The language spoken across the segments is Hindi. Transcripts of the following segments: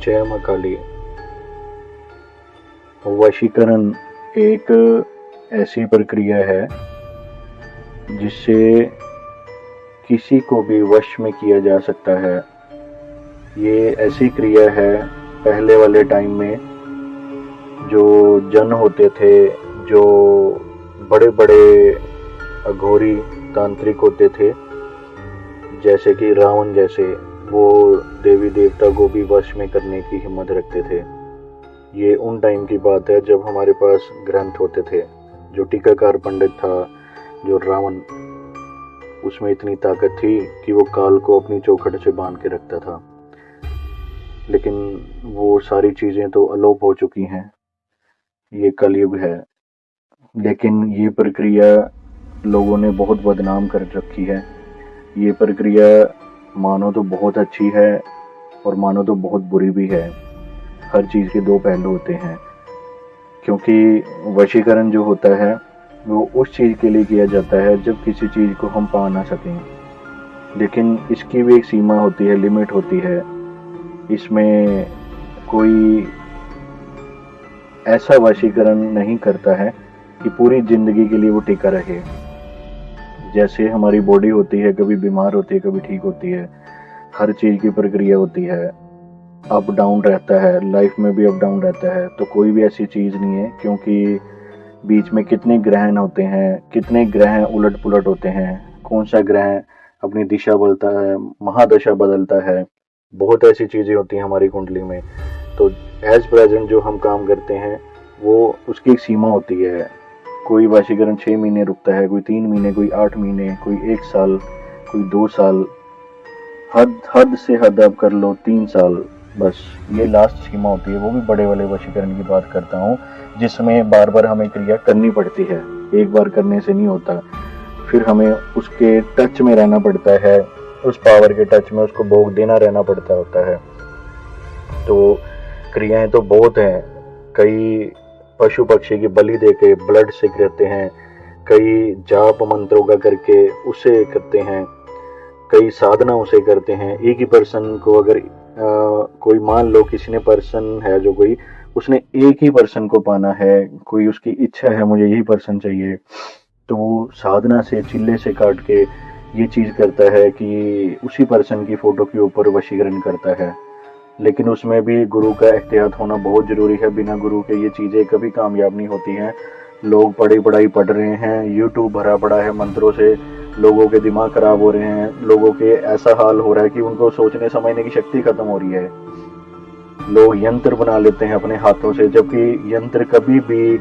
जय मां काली। वशीकरण एक ऐसी प्रक्रिया है जिससे किसी को भी वश में किया जा सकता है। ये ऐसी क्रिया है, पहले वाले टाइम में जो जन होते थे, जो बड़े बड़े अघोरी तांत्रिक होते थे, जैसे कि रावण जैसे, वो देवी देवता को भी वश में करने की हिम्मत रखते थे। ये उन टाइम की बात है जब हमारे पास ग्रंथ होते थे। जो टीकाकार पंडित था, जो रावण, उसमें इतनी ताकत थी कि वो काल को अपनी चौखट से बांध के रखता था। लेकिन वो सारी चीजें तो अलोप हो चुकी हैं, ये कलयुग है। लेकिन ये प्रक्रिया लोगों ने बहुत बदनाम कर रखी है। ये प्रक्रिया मानो तो बहुत अच्छी है और मानो तो बहुत बुरी भी है। हर चीज़ के दो पहलू होते हैं, क्योंकि वशीकरण जो होता है वो उस चीज़ के लिए किया जाता है जब किसी चीज़ को हम पा ना सकें। लेकिन इसकी भी एक सीमा होती है, लिमिट होती है। इसमें कोई ऐसा वशीकरण नहीं करता है कि पूरी जिंदगी के लिए वो टिका रहे। जैसे हमारी बॉडी होती है, कभी बीमार होती है, कभी ठीक होती है, हर चीज़ की प्रक्रिया होती है, अप डाउन रहता है, लाइफ में भी अप डाउन रहता है। तो कोई भी ऐसी चीज़ नहीं है, क्योंकि बीच में कितने ग्रहण होते हैं, कितने ग्रह उलट पुलट होते हैं, कौन सा ग्रह अपनी दिशा बदलता है, महादशा बदलता है, बहुत ऐसी चीज़ें होती हैं हमारी कुंडली में। तो एज प्रेजेंट जो हम काम करते हैं वो उसकी एक सीमा होती है। कोई वशीकरण 6 महीने रुकता है, कोई 3 महीने, कोई 8 महीने, कोई 1 साल, कोई 2 साल, हद से हद अब कर लो 3 साल, बस ये लास्ट सीमा होती है। वो भी बड़े वाले वशीकरण की बात करता हूँ, जिसमें बार बार हमें क्रिया करनी पड़ती है। एक बार करने से नहीं होता, फिर हमें उसके टच में रहना पड़ता है, उस पावर के टच में उसको भोग देना रहना पड़ता होता है। तो क्रियाएं तो बहुत हैं। कई पशु पक्षी की बलि देके ब्लड से करते हैं, कई जाप मंत्रों का करके उसे करते हैं, कई साधना उसे करते हैं। एक ही पर्सन को अगर कोई मान लो किसी ने पर्सन है जो कोई, उसने एक ही पर्सन को पाना है, कोई उसकी इच्छा है मुझे यही पर्सन चाहिए, तो वो साधना से चिल्ले से काट के ये चीज़ करता है कि उसी पर्सन की फोटो के ऊपर वशीकरण करता है। लेकिन उसमें भी गुरु का एहतियात होना बहुत ज़रूरी है। बिना गुरु के ये चीज़ें कभी कामयाब नहीं होती हैं। लोग पढ़ाई पढ़ रहे हैं, यूट्यूब भरा पड़ा है मंत्रों से, लोगों के दिमाग खराब हो रहे हैं, लोगों के ऐसा हाल हो रहा है कि उनको सोचने समझने की शक्ति खत्म हो रही है। लोग यंत्र बना लेते हैं अपने हाथों से, जबकि यंत्र कभी भी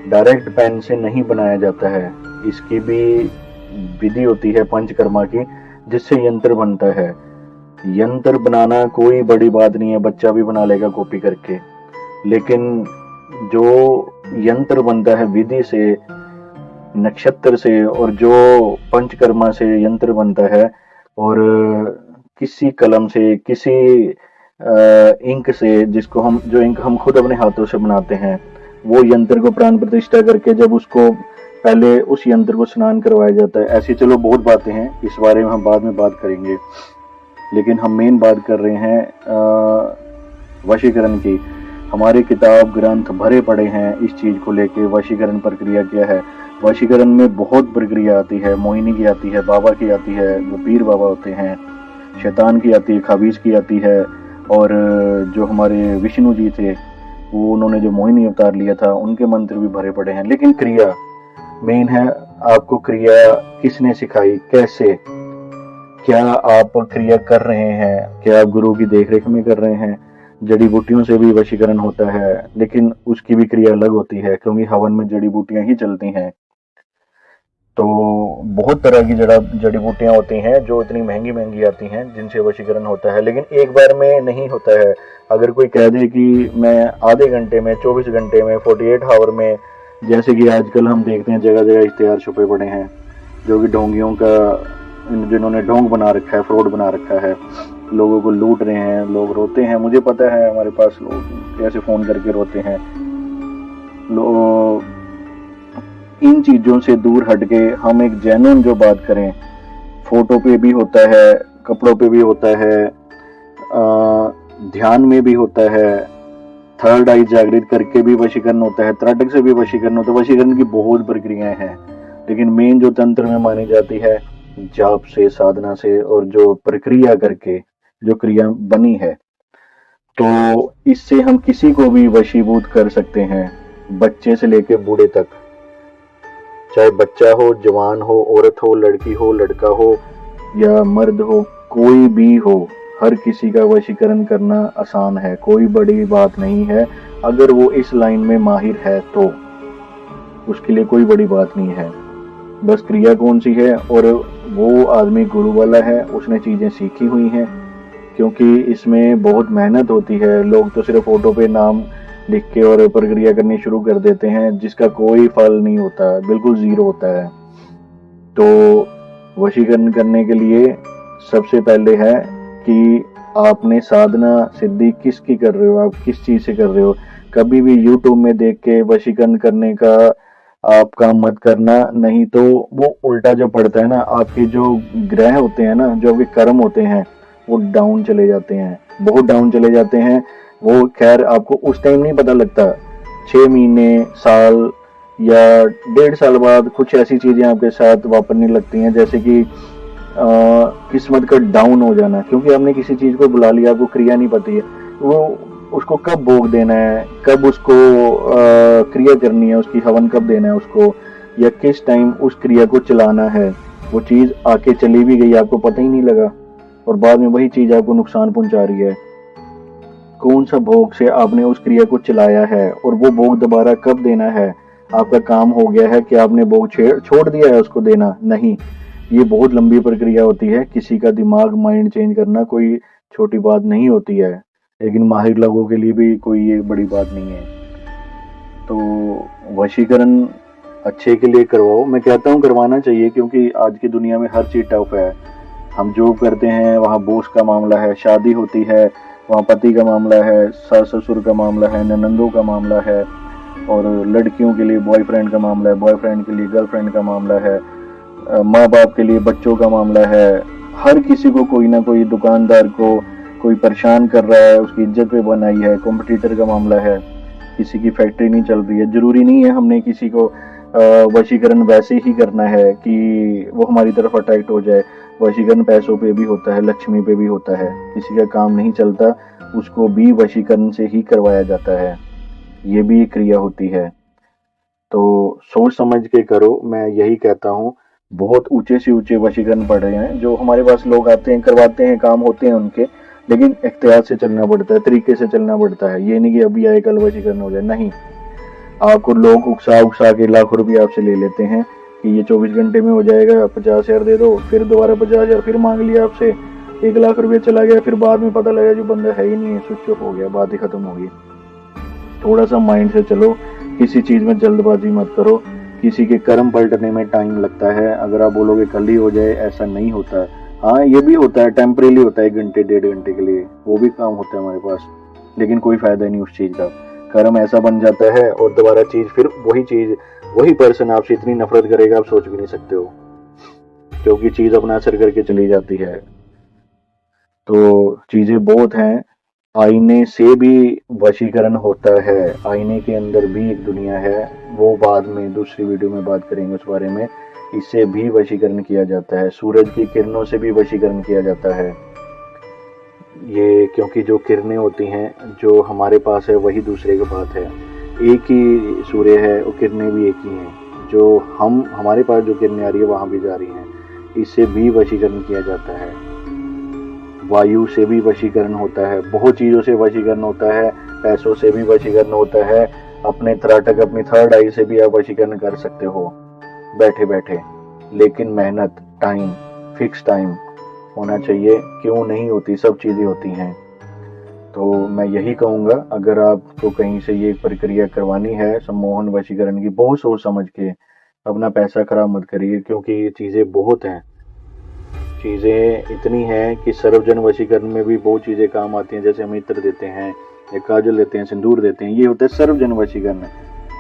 डायरेक्ट पेन से नहीं बनाया जाता है। इसकी भी विधि होती है पंचकर्मा की, जिससे यंत्र बनता है। यंत्र बनाना कोई बड़ी बात नहीं है, बच्चा भी बना लेगा कॉपी करके। लेकिन जो यंत्र बनता है विधि से, नक्षत्र से, और जो पंचकर्मा से यंत्र बनता है, और किसी कलम से, किसी इंक से, जिसको हम, जो इंक हम खुद अपने हाथों से बनाते हैं, वो यंत्र को प्राण प्रतिष्ठा करके जब उसको पहले उस यंत्र को स्नान करवाया जाता है। ऐसी चलो बहुत बातें हैं, इस बारे में हम बाद में बात करेंगे। लेकिन हम मेन बात कर रहे हैं वशीकरण की। हमारे किताब ग्रंथ भरे पड़े हैं इस चीज़ को लेके, वशीकरण प्रक्रिया क्या है। वशीकरण में बहुत प्रक्रिया आती है। मोहिनी की आती है, बाबा की आती है, जो पीर बाबा होते हैं, शैतान की आती है, खाबीज की आती है, और जो हमारे विष्णु जी थे, वो उन्होंने जो मोहिनी अवतार लिया था, उनके मंत्र भी भरे पड़े हैं। लेकिन क्रिया मेन है। आपको क्रिया किसने सिखाई, कैसे, क्या आप क्रिया कर रहे हैं, क्या आप गुरु की देखरेख में कर रहे हैं। जड़ी बूटियों से भी वशीकरण होता है, लेकिन उसकी भी क्रिया अलग होती है, क्योंकि हवन में जड़ी बूटियां ही चलती हैं। तो बहुत तरह की जड़ी बूटियां होती हैं जो इतनी महंगी महंगी आती हैं, जिनसे वशीकरण होता है। लेकिन एक बार में नहीं होता है। अगर कोई कह दे कि मैं आधे घंटे में, 24 घंटे में, 48 आवर में, जैसे कि आजकल हम देखते हैं जगह जगह इश्तेहार छुपे पड़े हैं, जो कि ढोंगियों का, जिन्होंने ढोंग बना रखा है, फ्रॉड बना रखा है, लोगों को लूट रहे हैं। लोग रोते हैं, मुझे पता है, हमारे पास लोग कैसे फ़ोन करके रोते हैं। लोग इन चीज़ों से दूर हट के हम एक जेन्युइन जो बात करें, फोटो पे भी होता है, कपड़ों पे भी होता है, ध्यान में भी होता है, थर्ड आई जागृत करके भी वशीकरण होता है, त्राटक से भी वशीकरण होता है। वशीकरण की बहुत प्रक्रियाएं हैं, लेकिन मेन जो तंत्र में मानी जाती है जाप से, साधना से, और जो प्रक्रिया करके जो क्रिया बनी है, तो इससे हम किसी को भी वशीभूत कर सकते हैं, बच्चे से लेकर बूढ़े तक। चाहे बच्चा हो, जवान हो, औरत हो, लड़की हो, लड़का हो या मर्द हो, कोई भी हो, हर किसी का वशीकरण करना आसान है, कोई बड़ी बात नहीं है। अगर वो इस लाइन में माहिर है तो उसके लिए कोई बड़ी बात नहीं है। बस क्रिया कौन सी है, और वो आदमी गुरु वाला है, उसने चीजें सीखी हुई हैं, क्योंकि इसमें बहुत मेहनत होती है। लोग तो सिर्फ फोटो पे नाम लिख के और प्रक्रिया करनी शुरू कर देते हैं, जिसका कोई फल नहीं होता, बिल्कुल जीरो होता है। तो वशीकरण करने के लिए सबसे पहले है कि आपने साधना सिद्धि किसकी कर रहे हो, आप किस चीज से कर रहे हो। कभी भी यूट्यूब में देख के वशीकरण करने का आप काम मत करना, नहीं तो वो उल्टा जो पड़ता है ना, आपके जो ग्रह होते हैं ना, जो आपके कर्म होते हैं, वो डाउन चले जाते हैं, बहुत डाउन चले जाते हैं। वो खैर आपको उस टाइम नहीं पता लगता, 6 महीने, साल या 1.5 साल बाद कुछ ऐसी चीजें आपके साथ वापरने लगती हैं, जैसे कि किस्मत का डाउन हो जाना, क्योंकि आपने किसी चीज को बुला लिया, आपको क्रिया नहीं पता है, वो उसको कब भोग देना है, कब उसको क्रिया करनी है, उसकी हवन कब देना है उसको, या किस टाइम उस क्रिया को चलाना है। वो चीज आके चली भी गई, आपको पता ही नहीं लगा, और बाद में वही चीज आपको नुकसान पहुंचा रही है। कौन सा भोग से आपने उस क्रिया को चलाया है, और वो भोग दोबारा कब देना है। आपका काम हो गया है कि आपने भोग छोड़ दिया है उसको देना, नहीं। ये बहुत लंबी प्रक्रिया होती है। किसी का दिमाग, माइंड चेंज करना कोई छोटी बात नहीं होती है, लेकिन माहिर लोगों के लिए भी कोई ये बड़ी बात नहीं है। तो वशीकरण अच्छे के लिए करवाओ, मैं कहता हूँ करवाना चाहिए, क्योंकि आज की दुनिया में हर चीज टफ है। हम जॉब करते हैं, वहाँ बॉस का मामला है, शादी होती है, वहाँ पति का मामला है, सास ससुर का मामला है, ननंदों का मामला है, और लड़कियों के लिए बॉयफ्रेंड का मामला है, बॉयफ्रेंड के लिए गर्लफ्रेंड का मामला है, माँ बाप के लिए बच्चों का मामला है। हर किसी को कोई ना कोई, दुकानदार को कोई परेशान कर रहा है, उसकी इज्जत पे बनाई है, कॉम्पिटिटर का मामला है, किसी की फैक्ट्री नहीं चल रही है। जरूरी नहीं है हमने किसी को वशीकरण वैसे ही करना है कि वो हमारी तरफ अट्रैक्ट हो जाए। वशीकरण पैसों पे भी होता है, लक्ष्मी पे भी होता है। किसी का काम नहीं चलता, उसको भी वशीकरण से ही करवाया जाता है, ये भी एक क्रिया होती है। तो सोच समझ के करो, मैं यही कहता हूँ। बहुत ऊंचे से ऊंचे वशीकरण पड़ रहे हैं, जो हमारे पास लोग आते हैं, करवाते हैं, काम होते हैं उनके, लेकिन एहतियात से चलना पड़ता है, तरीके से चलना पड़ता है। ये नहीं कि अभी आए कल वशीकरण हो जाए, नहीं। आपको लोग उकसा के लाखों रुपये आपसे ले लेते हैं कि ये 24 घंटे में हो जाएगा, 50,000 दे दो, फिर दोबारा 50,000 फिर मांग लिया आपसे, 1 लाख रुपये चला गया, फिर बाद में पता लगा जो बंदा है ही नहीं है, स्विच ऑफ हो गया, बात ही खत्म हो गई। थोड़ा सा माइंड से चलो, किसी चीज में जल्दबाजी मत करो। किसी के कर्म पलटने में टाइम लगता है। अगर आप बोलोगे कल ही हो जाए, ऐसा नहीं होता। हाँ, ये भी होता है, टेम्परेरी होता है, 1 घंटे 1.5 घंटे के लिए, वो भी काम होता है हमारे पास, लेकिन कोई फायदा नहीं उस चीज का। कर्म ऐसा बन जाता है, और दोबारा चीज फिर वही पर्सन आपसे इतनी नफरत करेगा, आप सोच भी नहीं सकते हो, क्योंकि चीज अपना असर करके चली जाती है। तो चीजें बहुत हैं। आईने से भी वशीकरण होता है, आईने के अंदर भी एक दुनिया है, वो बाद में दूसरी वीडियो में बात करेंगे उस बारे में। इससे भी वशीकरण किया जाता है, सूरज की किरणों से भी वशीकरण किया जाता है। ये क्योंकि जो किरणें होती हैं, जो हमारे पास है वही दूसरे के पास है, एक ही सूर्य है, वो किरणें भी एक ही हैं। जो हमारे पास जो किरणें आ रही है वहां भी जा रही हैं, इससे भी वशीकरण किया जाता है। वायु से भी वशीकरण होता है, बहुत चीजों से वशीकरण होता है, पैसों से भी वशीकरण होता है, अपने त्राटक, अपनी थर्ड आई से भी आप वशीकरण कर सकते हो बैठे बैठे। लेकिन मेहनत, टाइम, फिक्स टाइम होना चाहिए। क्यों नहीं होती, सब चीजें होती हैं। तो मैं यही कहूंगा, अगर आपको कहीं से ये प्रक्रिया करवानी है सम्मोहन वशीकरण की, बहुत सोच समझ के, अपना पैसा खराब मत करिए, क्योंकि ये चीजें बहुत हैं। चीजें इतनी हैं कि सर्वजन वशीकरण में भी बहुत चीजें काम आती हैं, जैसे हम इत्र देते हैं, या काजल देते हैं, सिंदूर देते हैं, ये होता है सर्वजन वशीकरण।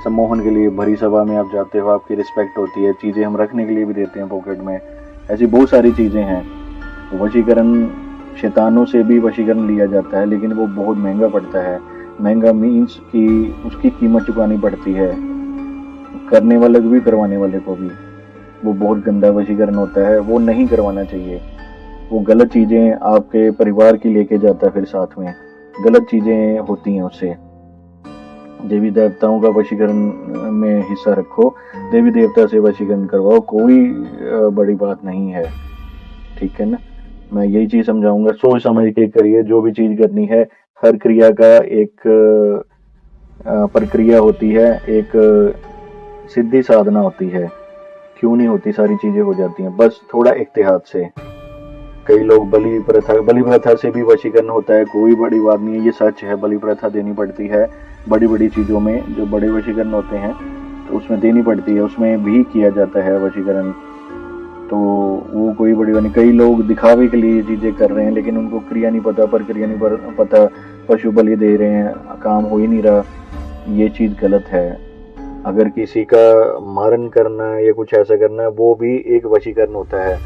सम्मोहन के लिए भरी सभा में आप जाते हो, आपकी रिस्पेक्ट होती है, चीजें हम रखने के लिए भी देते हैं पॉकेट में, ऐसी बहुत सारी चीजें हैं। वशीकरण शैतानों से भी वशीकरण लिया जाता है, लेकिन वो बहुत महंगा पड़ता है। महंगा मीन्स कि उसकी कीमत चुकानी पड़ती है, करने वाले को भी करवाने वाले को भी। वो बहुत गंदा वशीकरण होता है, वो नहीं करवाना चाहिए। वो गलत चीजें आपके परिवार की लेके जाता है, फिर साथ में गलत चीजें होती हैं उससे। देवी देवताओं का वशीकरण में हिस्सा रखो, देवी देवता से वशीकरण करवाओ, कोई बड़ी बात नहीं है, ठीक है ना। मैं यही चीज समझाऊंगा, सोच समझ के करिए जो भी चीज करनी है। हर क्रिया का एक प्रक्रिया होती है, एक सिद्धि साधना होती है। क्यों नहीं होती, सारी चीजें हो जाती हैं, बस थोड़ा इत्तेहाद से। कई लोग बलि प्रथा से भी वशीकरण होता है, कोई बड़ी बात नहीं है, ये सच है। बलि प्रथा देनी पड़ती है बड़ी बड़ी चीजों में, जो बड़े वशीकरण होते हैं तो उसमें देनी पड़ती है, उसमें भी किया जाता है वशीकरण। तो वो कोई बड़ी बात नहीं। कई लोग दिखावे के लिए चीजें कर रहे हैं, लेकिन उनको क्रिया नहीं पता, प्रक्रिया नहीं पता, पशु बलि दे रहे हैं, काम हो ही नहीं रहा। ये चीज गलत है। अगर किसी का मारण करना या कुछ ऐसा करना है, वो भी एक वशीकरण होता है,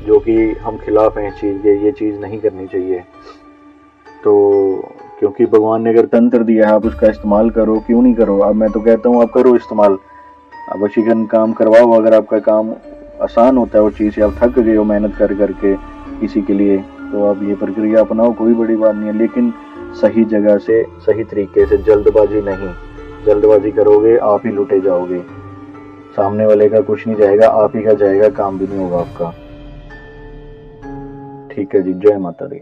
जो कि हम खिलाफ हैं इस चीज के। ये चीज नहीं करनी चाहिए। तो क्योंकि भगवान ने अगर तंत्र दिया है, आप उसका इस्तेमाल करो, क्यों नहीं करो। अब मैं तो कहता हूँ आप करो इस्तेमाल, आप वशीकरण काम करवाओ। अगर आपका काम आसान होता है, वो चीज से आप थक गए हो मेहनत कर करके किसी के लिए, तो आप ये प्रक्रिया अपनाओ, कोई बड़ी बात नहीं है। लेकिन सही जगह से, सही तरीके से, जल्दबाजी नहीं। जल्दबाजी करोगे आप ही लुटे जाओगे, सामने वाले का कुछ नहीं जाएगा, आप ही का जाएगा, काम भी नहीं होगा आपका। ठीक है जी, जय माता दी।